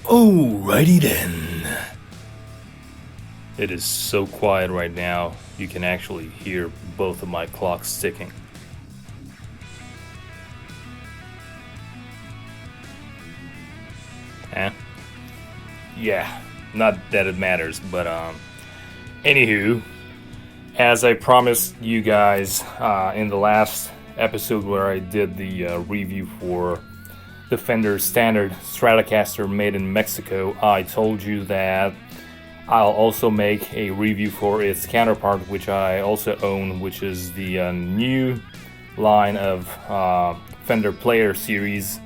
Alrighty then. It is so quiet right now, you can actually hear both of my clocks ticking. Eh? Yeah, not that it matters, but anywho, as I promised you guys in the last episode where I did the review for the Fender standard Stratocaster made in Mexico, I told you that I'll also make a review for its counterpart, which I also own, which is the new line of Fender Player series,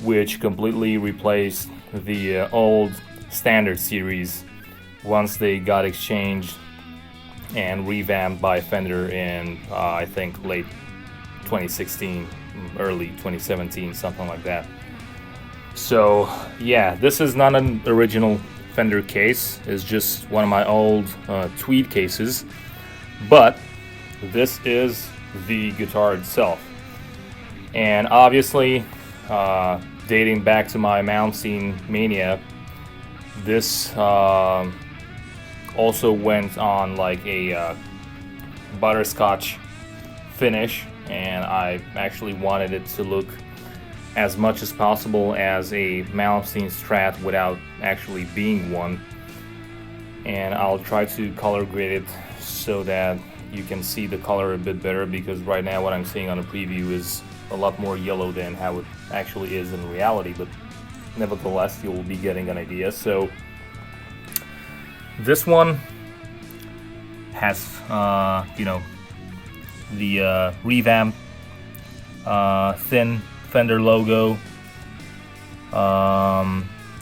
which completely replaced the old standard series once they got exchanged and revamped by Fender in I think late 2016, early 2017, something like that. So yeah, this is not an original Fender case, it's just one of my old tweed cases, but this is the guitar itself. And obviously, dating back to my Malmsteen mania, this also went on like a butterscotch finish, and I actually wanted it to look as much as possible as a Malmsteen Strat without actually being one. And I'll try to color grade it so that you can see the color a bit better, because right now what I'm seeing on the preview is a lot more yellow than how it actually is in reality, but nevertheless you'll be getting an idea. So this one has the revamped thin Fender logo.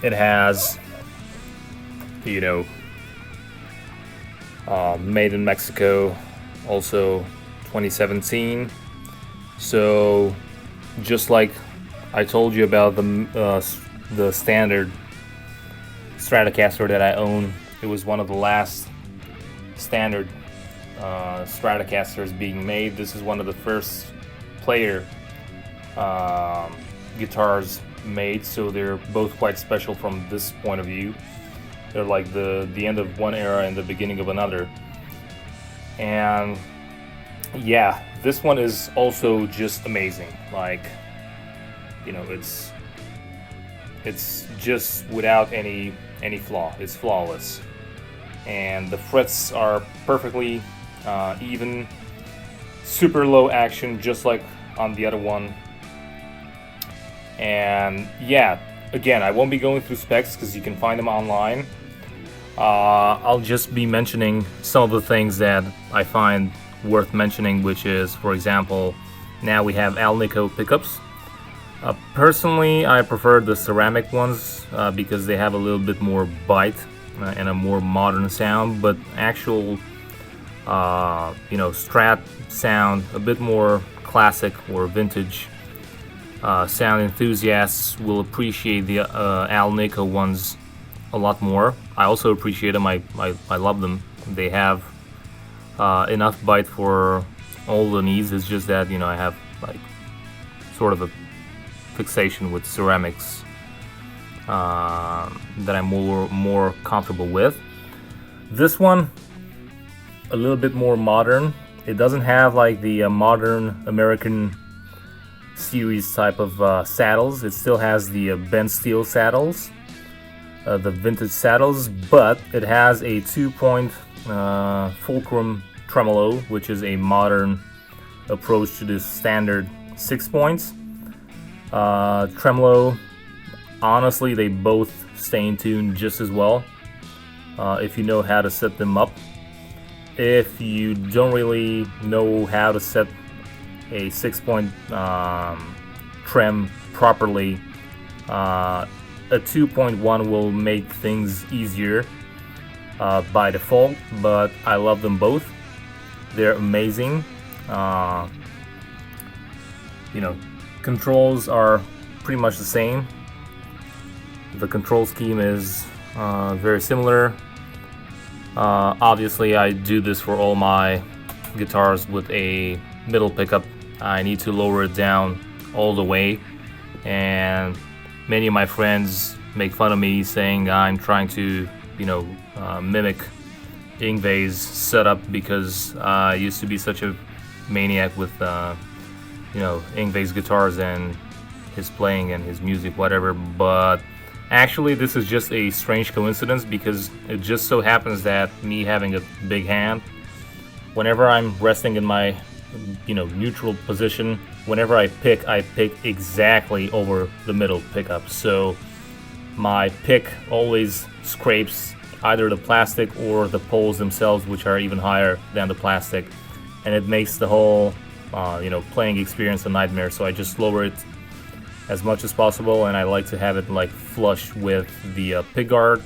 It has made in Mexico, also 2017. So just like I told you about the standard Stratocaster that I own, it was one of the last standard Stratocasters being made. This is one of the first player guitars made, so they're both quite special from this point of view. They're like the end of one era and the beginning of another. And yeah, this one is also just amazing. Like, it's just without any flaw. It's flawless, and the frets are perfectly even, super low action, just like on the other one. And yeah, again, I won't be going through specs because you can find them online. I'll just be mentioning some of the things that I find worth mentioning, which is, for example, now we have Alnico pickups. Personally, I prefer the ceramic ones because they have a little bit more bite and a more modern sound, but actual Strat sound, a bit more classic or vintage sound enthusiasts will appreciate the Alnico ones a lot more. I also appreciate them. I love them. They have enough bite for all the needs. It's just that I have like sort of a fixation with ceramics that I'm more comfortable with. This one, a little bit more modern. It doesn't have like the modern American series type of saddles. It still has the bent steel saddles, the vintage saddles, but it has a 2-point fulcrum tremolo, which is a modern approach to the standard 6 points. Tremolo, honestly, they both stay in tune just as well if you know how to set them up. If you don't really know how to set a 6-point trem properly, a 2.1 will make things easier by default, but I love them both. They're amazing. Controls are pretty much the same. The control scheme is very similar. Obviously, I do this for all my guitars with a middle pickup. I need to lower it down all the way, and many of my friends make fun of me saying I'm trying to, mimic Yngwie's setup because I used to be such a maniac with, Yngwie's guitars and his playing and his music, whatever. But actually, this is just a strange coincidence because it just so happens that me having a big hand, whenever I'm resting in my, neutral position, whenever I pick exactly over the middle pickup. So my pick always scrapes either the plastic or the poles themselves, which are even higher than the plastic, and it makes the whole, playing experience a nightmare. So I just lower it as much as possible, and I like to have it like flush with the pick guard.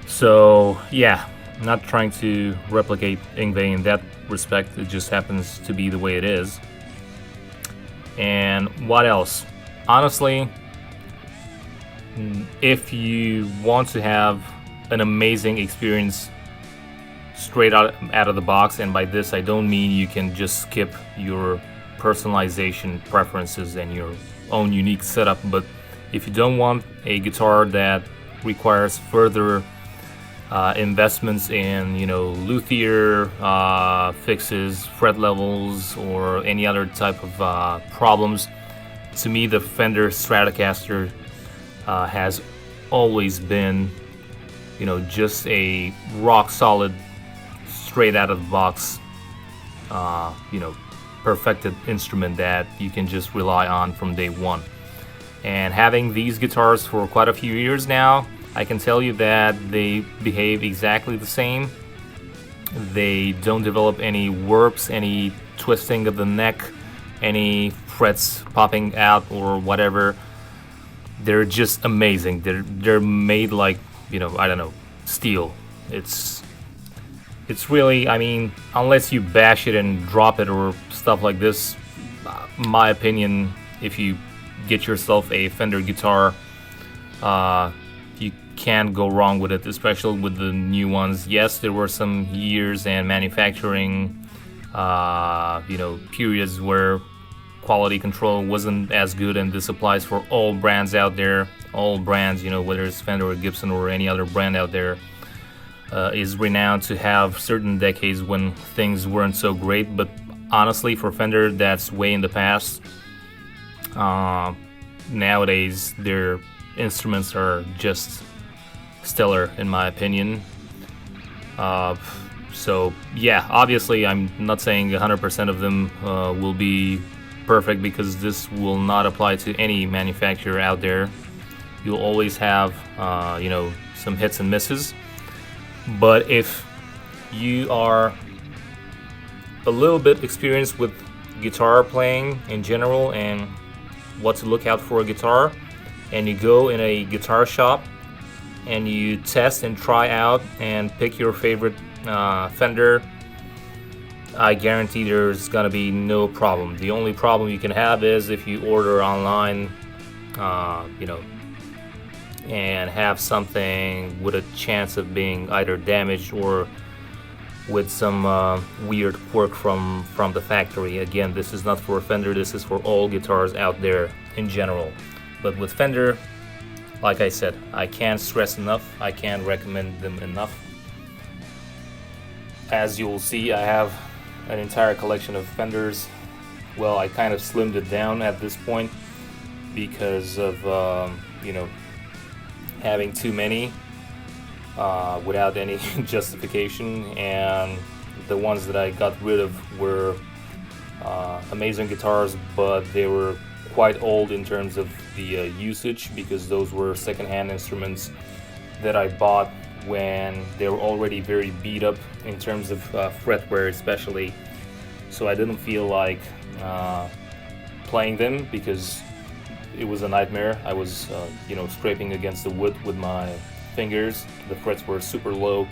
So yeah, not trying to replicate Yngwie in that respect, it just happens to be the way it is. And what else? Honestly, if you want to have an amazing experience straight out of the box, and by this I don't mean you can just skip your personalization preferences and your own unique setup, but if you don't want a guitar that requires further investments in luthier fixes, fret levels, or any other type of problems, to me the Fender Stratocaster has always been just a rock solid, straight out of the box perfected instrument that you can just rely on from day one. And having these guitars for quite a few years now, I can tell you that they behave exactly the same. They don't develop any warps, any twisting of the neck, any frets popping out or whatever. They're just amazing. They're made like, I don't know, steel. It's really, I mean, unless you bash it and drop it or stuff like this, my opinion, if you get yourself a Fender guitar, you can't go wrong with it, especially with the new ones. Yes, there were some years and manufacturing, periods where quality control wasn't as good, and this applies for all brands out there. All brands, whether it's Fender or Gibson or any other brand out there, is renowned to have certain decades when things weren't so great. But honestly, for Fender, that's way in the past. Nowadays, their instruments are just stellar, in my opinion. So yeah, obviously I'm not saying 100% of them will be perfect, because this will not apply to any manufacturer out there. You'll always have some hits and misses. But if you are a little bit experienced with guitar playing in general and what to look out for a guitar, and you go in a guitar shop and you test and try out and pick your favorite Fender, I guarantee there's gonna be no problem. The only problem you can have is if you order online, and have something with a chance of being either damaged or with some weird quirk from the factory. Again, this is not for Fender, this is for all guitars out there in general. But with Fender, like I said, I can't stress enough, I can't recommend them enough. As you'll see, I have an entire collection of Fenders. Well, I kind of slimmed it down at this point because of having too many without any justification, and the ones that I got rid of were amazing guitars, but they were quite old in terms of the usage, because those were secondhand instruments that I bought when they were already very beat up in terms of fretwear especially. So I didn't feel like playing them because it was a nightmare. I was scraping against the wood with my fingers. The frets were super low,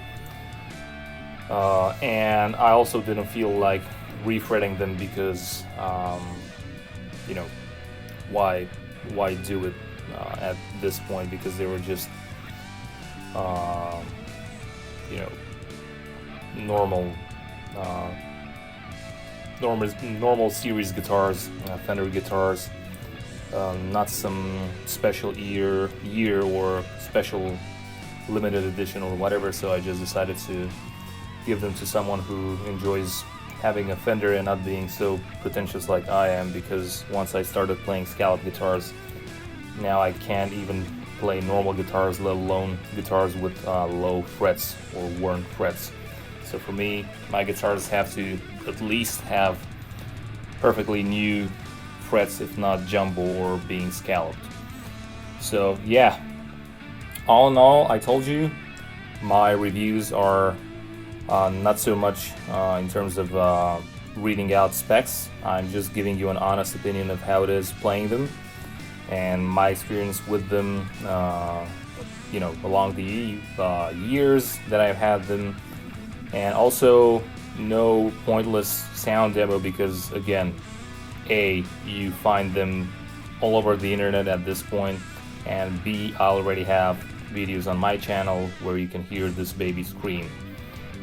and I also didn't feel like refretting them because why do it at this point, because they were just normal series guitars, Fender guitars. not some special year or special limited edition or whatever. So I just decided to give them to someone who enjoys having a Fender and not being so pretentious like I am, because once I started playing scallop guitars, now I can't even play normal guitars, let alone guitars with low frets or worn frets. So for me, my guitars have to at least have perfectly new frets, if not jumbo or being scalloped. So yeah, all in all, I told you my reviews are not so much in terms of reading out specs. I'm just giving you an honest opinion of how it is playing them and my experience with them, along the years that I've had them, and also no pointless sound demo, because again, you find them all over the internet at this point, and B, I already have videos on my channel where you can hear this baby scream.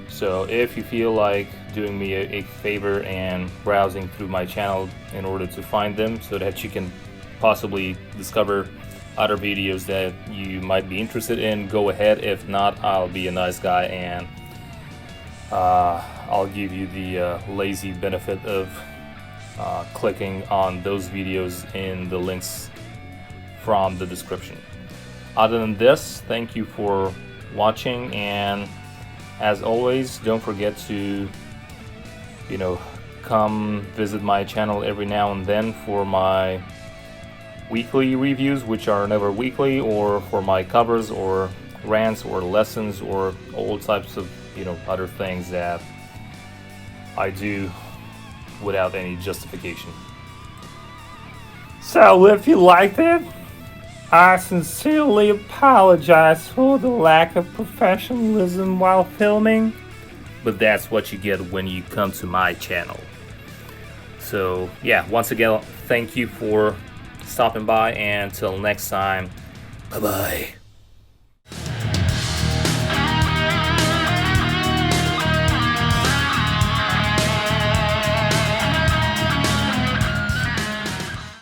So if you feel like doing me a favor and browsing through my channel in order to find them so that you can possibly discover other videos that you might be interested in, go ahead. If not, I'll be a nice guy and I'll give you the lazy benefit of clicking on those videos in the links from the description. Other than this, thank you for watching, and as always, don't forget to come visit my channel every now and then for my weekly reviews, which are never weekly, or for my covers or rants or lessons or all types of other things that I do without any justification. So if you liked it, I sincerely apologize for the lack of professionalism while filming, but that's what you get when you come to my channel. So yeah, once again, thank you for stopping by, and until next time, bye bye.